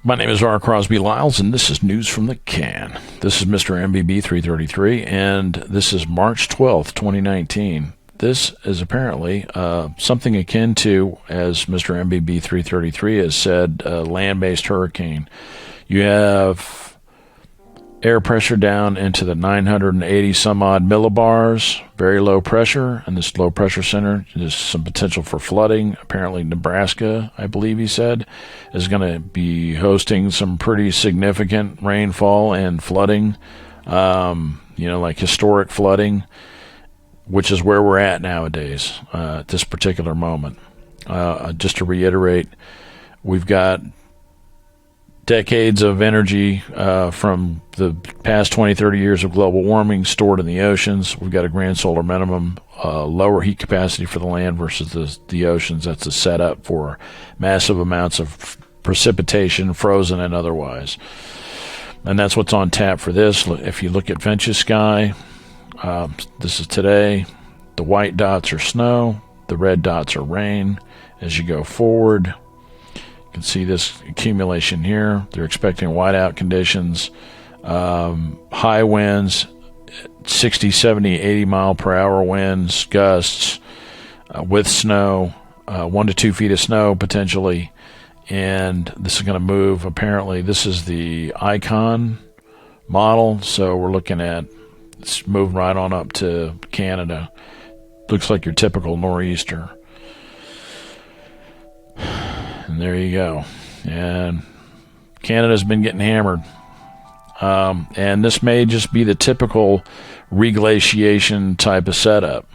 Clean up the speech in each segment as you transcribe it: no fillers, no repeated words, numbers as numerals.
My name is R. Crosby Lyles, and this is News from the Can. This is Mr. MBB 333, and this is March 12th, 2019. This is apparently something akin to, as Mr. MBB 333 has said, a land-based hurricane. You have air pressure down into the 980 some odd millibars, very low pressure, and this low pressure center, there's some potential for flooding. Apparently Nebraska, I believe he said, is going to be hosting some pretty significant rainfall and flooding, like historic flooding, which is where we're at nowadays, at this particular moment. Just to reiterate, we've got decades of energy from the past 20, 30 years of global warming stored in the oceans. We've got a grand solar minimum, lower heat capacity for the land versus the oceans. That's a setup for massive amounts of precipitation, frozen and otherwise. And that's what's on tap for this. If you look at Venture Sky, this is today. The white dots are snow. The red dots are rain. As you go forward, can see this accumulation here. They're expecting whiteout conditions, high winds, 60, 70, 80 mile per hour winds, gusts, with snow, 1 to 2 feet of snow potentially. And this is going to move. Apparently, this is the Icon model. So we're looking at it's moving right on up to Canada. Looks like your typical nor'easter. And there you go. And Canada's been getting hammered. And this may just be the typical reglaciation type of setup.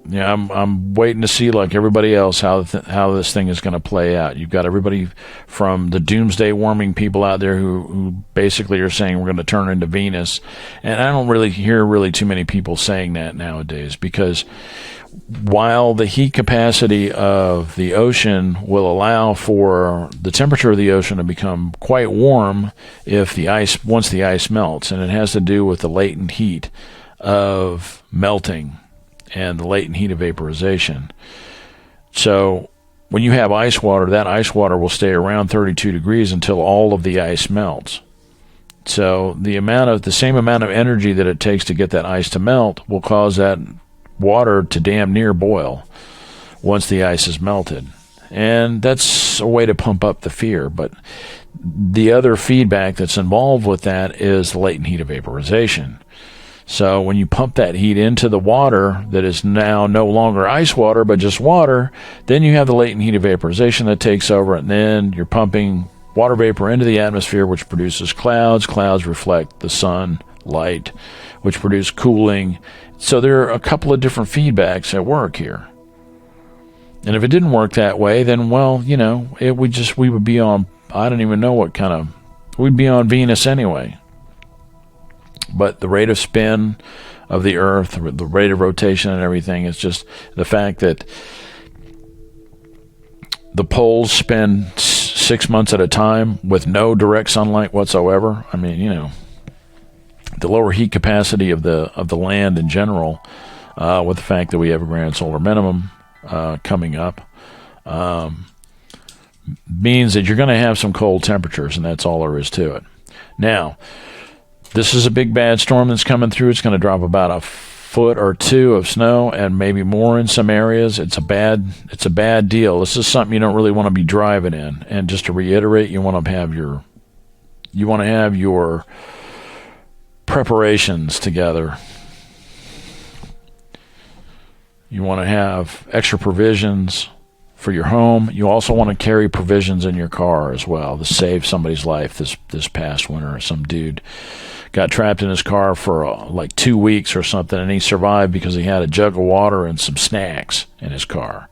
Yeah, I'm waiting to see, like everybody else, how this thing is going to play out. You've got everybody from the doomsday warming people out there who basically are saying we're going to turn into Venus. And I don't really hear too many people saying that nowadays, because while the heat capacity of the ocean will allow for the temperature of the ocean to become quite warm once the ice melts, and it has to do with the latent heat of melting and the latent heat of vaporization. So when you have ice water, that ice water will stay around 32 degrees until all of the ice melts. So the same amount of energy that it takes to get that ice to melt will cause that water to damn near boil once the ice is melted. And that's a way to pump up the fear. But the other feedback that's involved with that is the latent heat of vaporization. So when you pump that heat into the water that is now no longer ice water but just water, then you have the latent heat of vaporization that takes over, and then you're pumping water vapor into the atmosphere, which produces clouds. Clouds reflect the sun light, which produce cooling. So there are a couple of different feedbacks at work here. And if it didn't work that way, then, we would be on, I don't even know what kind of, we'd be on Venus anyway. But the rate of spin of the Earth, the rate of rotation and everything, is just the fact that the poles spin 6 months at a time with no direct sunlight whatsoever. I mean, the lower heat capacity of the land in general, with the fact that we have a grand solar minimum coming up, means that you're going to have some cold temperatures, and that's all there is to it. Now, this is a big bad storm that's coming through. It's going to drop about a foot or two of snow and maybe more in some areas. It's a bad deal. This is something you don't really want to be driving in. And just to reiterate, you want to have your preparations together. You want to have extra provisions for your home. You also want to carry provisions in your car as well to save somebody's life. This past winter, some dude got trapped in his car for like 2 weeks or something, and he survived because he had a jug of water and some snacks in his car.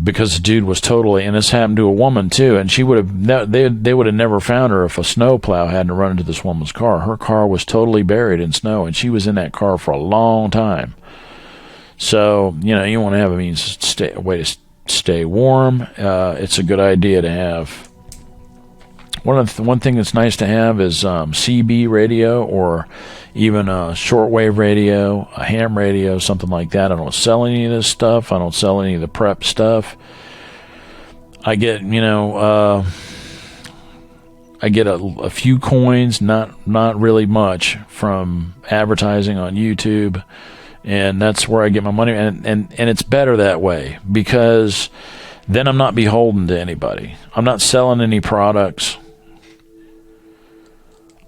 Because the dude was totally, and this happened to a woman too, and they would have never found her if a snowplow hadn't run into this woman's car. Her car was totally buried in snow, and she was in that car for a long time. So, you want to have a way to stay warm. It's a good idea to have. One thing that's nice to have is CB radio, or even a shortwave radio, a ham radio, something like that. I don't sell any of this stuff. I don't sell any of the prep stuff. I get, I get a few coins, not really much, from advertising on YouTube, and that's where I get my money. And it's better that way, because then I'm not beholden to anybody. I'm not selling any products.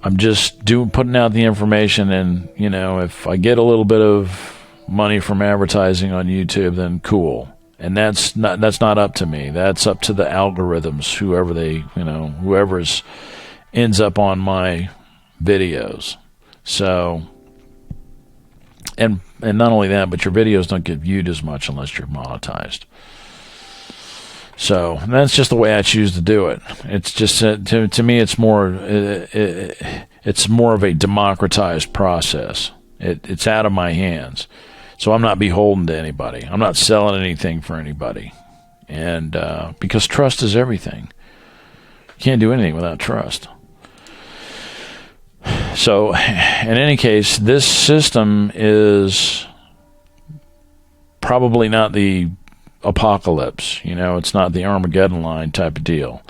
I'm just putting out the information, and if I get a little bit of money from advertising on YouTube, then cool. And that's not up to me. That's up to the algorithms, whoever's ends up on my videos. So, and not only that, but your videos don't get viewed as much unless you're monetized. So that's just the way I choose to do it. It's just to me, it's more of a democratized process. It's out of my hands, so I'm not beholden to anybody. I'm not selling anything for anybody, and because trust is everything. You can't do anything without trust. So, in any case, this system is probably not the apocalypse. It's not the Armageddon line type of deal.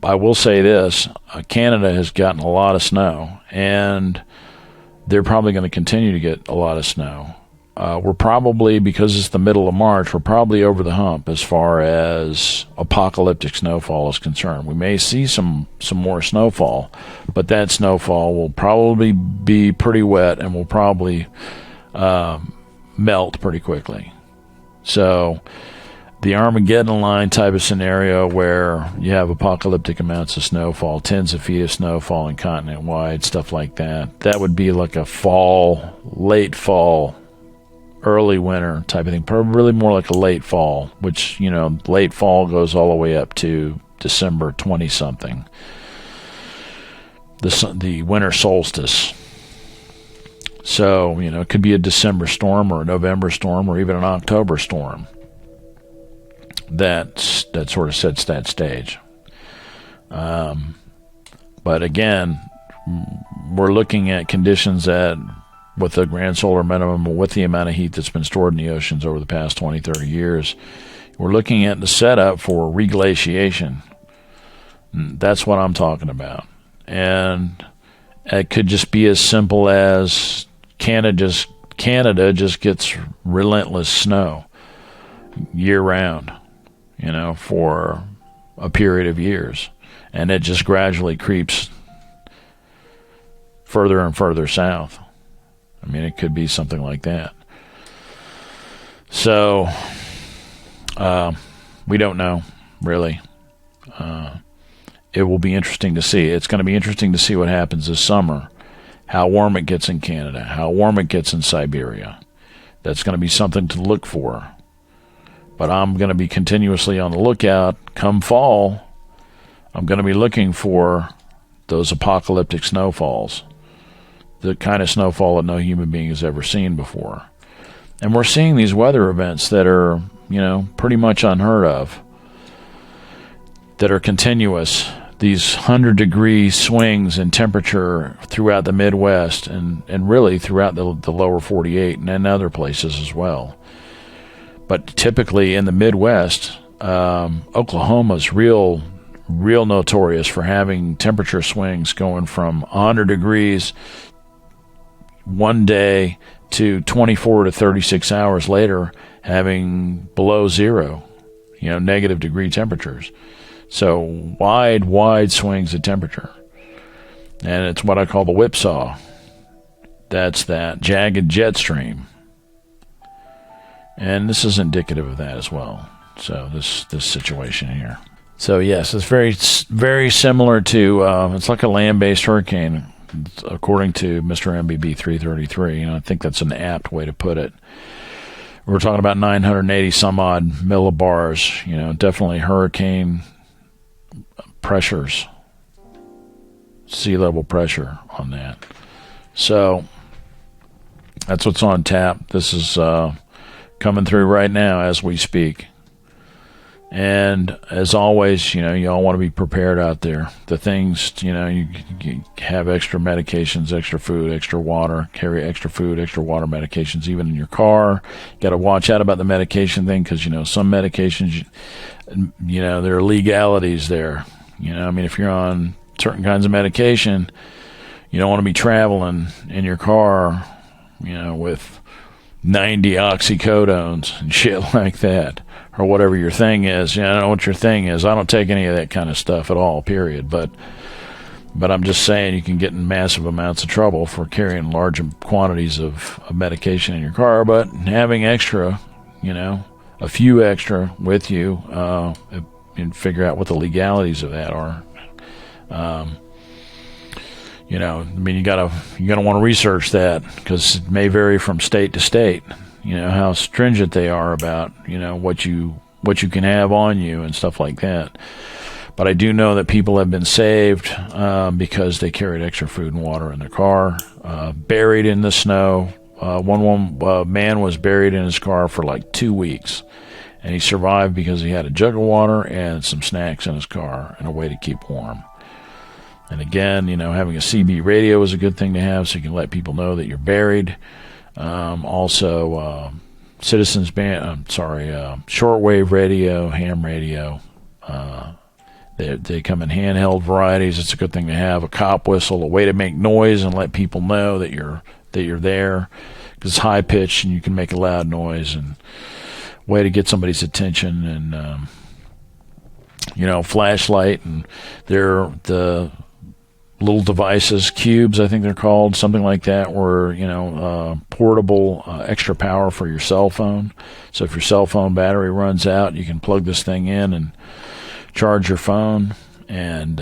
I will say this: Canada has gotten a lot of snow, and they're probably going to continue to get a lot of snow. We're probably, because it's the middle of March, we're probably over the hump as far as apocalyptic snowfall is concerned. We may see some more snowfall, but that snowfall will probably be pretty wet and will probably melt pretty quickly. So the Armageddon line type of scenario, where you have apocalyptic amounts of snowfall, tens of feet of snowfall and continent-wide, stuff like that, that would be like a fall, late fall, early winter type of thing. Probably more like a late fall, which, late fall goes all the way up to December 20-something. The winter solstice. So, it could be a December storm or a November storm or even an October storm. That sort of sets that stage. But again, we're looking at conditions that, with the grand solar minimum, with the amount of heat that's been stored in the oceans over the past 20, 30 years, we're looking at the setup for reglaciation. That's what I'm talking about. And it could just be as simple as Canada just gets relentless snow year-round, for a period of years. And it just gradually creeps further and further south. I mean, it could be something like that. So, we don't know, really. It will be interesting to see. It's going to be interesting to see what happens this summer, how warm it gets in Canada, how warm it gets in Siberia. That's going to be something to look for. But I'm going to be continuously on the lookout. Come fall, I'm going to be looking for those apocalyptic snowfalls, the kind of snowfall that no human being has ever seen before. And we're seeing these weather events that are, pretty much unheard of, that are continuous. These 100-degree swings in temperature throughout the Midwest and really throughout the lower 48 and other places as well. But typically in the Midwest, Oklahoma's real notorious for having temperature swings going from 100 degrees one day to 24 to 36 hours later having below zero, negative degree temperatures. So wide swings of temperature. And it's what I call the whipsaw. That's that jagged jet stream. And this is indicative of that as well. So this situation here. So yes, it's very similar to, it's like a land-based hurricane, according to Mr. MBB 333. And I think that's an apt way to put it. We're talking about 980 some odd millibars, definitely hurricane pressures, sea level pressure on that. So that's what's on tap. This is coming through right now as we speak. And as always, you all want to be prepared out there. The things, you have extra medications, extra food, extra water, carry extra food, extra water, medications, even in your car. Got to watch out about the medication thing because, some medications, there are legalities there. If you're on certain kinds of medication, you don't want to be traveling in your car, with 90 oxycodones and shit like that, or whatever your thing is. I don't know what your thing is. I don't take any of that kind of stuff at all, period. But I'm just saying you can get in massive amounts of trouble for carrying large quantities of medication in your car. But having extra, a few extra with you, and figure out what the legalities of that are. You gotta want to research that because it may vary from state to state. How stringent they are about what you can have on you and stuff like that. But I do know that people have been saved because they carried extra food and water in their car, buried in the snow. One man was buried in his car for like 2 weeks, and he survived because he had a jug of water and some snacks in his car and a way to keep warm. And again, having a CB radio is a good thing to have so you can let people know that you're buried. Also, Citizens Band, shortwave radio, ham radio. They come in handheld varieties. It's a good thing to have. A cop whistle, a way to make noise and let people know that you're there, because it's high pitched and you can make a loud noise, and way to get somebody's attention. And flashlight, and they're the little devices, cubes, I think they're called, something like that, where, portable extra power for your cell phone. So if your cell phone battery runs out, you can plug this thing in and charge your phone. And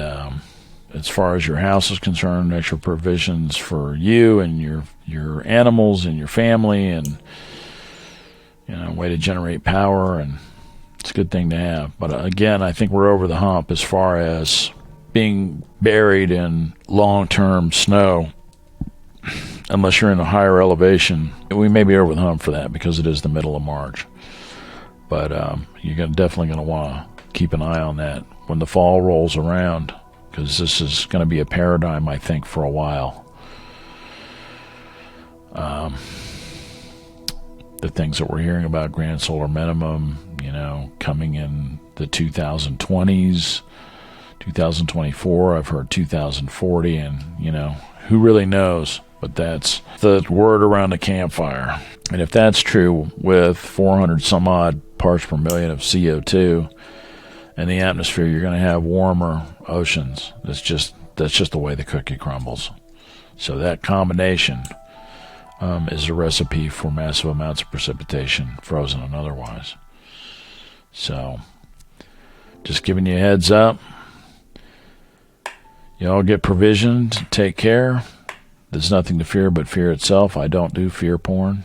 as far as your house is concerned, extra provisions for you and your animals and your family, and, a way to generate power, and it's a good thing to have. But again, I think we're over the hump as far as being buried in long-term snow, unless you're in a higher elevation. We may be over the hump for that because it is the middle of March. But you're definitely going to want to keep an eye on that when the fall rolls around, because this is going to be a paradigm, I think, for a while. The things that we're hearing about, grand solar minimum, coming in the 2020s, 2024, I've heard 2040, and, who really knows? But that's the word around the campfire. And if that's true, with 400 some odd parts per million of CO2 in the atmosphere, you're going to have warmer oceans. That's just the way the cookie crumbles. So that combination is a recipe for massive amounts of precipitation, frozen and otherwise. So just giving you a heads up. You all get provisioned. Take care. There's nothing to fear but fear itself. I don't do fear porn.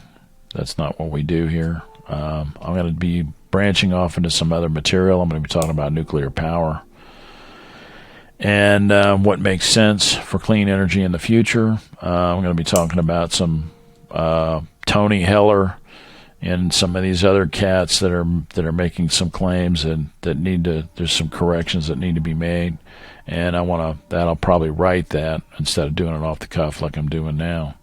That's not what we do here. I'm going to be branching off into some other material. I'm going to be talking about nuclear power and what makes sense for clean energy in the future. I'm going to be talking about some Tony Heller and some of these other cats that are making some claims and there's some corrections that need to be made. And I'll probably write that instead of doing it off the cuff like I'm doing now.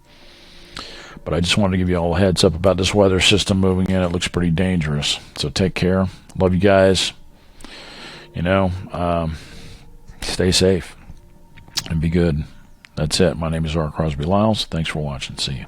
But I just wanted to give you all a heads up about this weather system moving in. It looks pretty dangerous. So take care. Love you guys. Stay safe and be good. That's it. My name is R. Crosby Lyles. Thanks for watching. See you.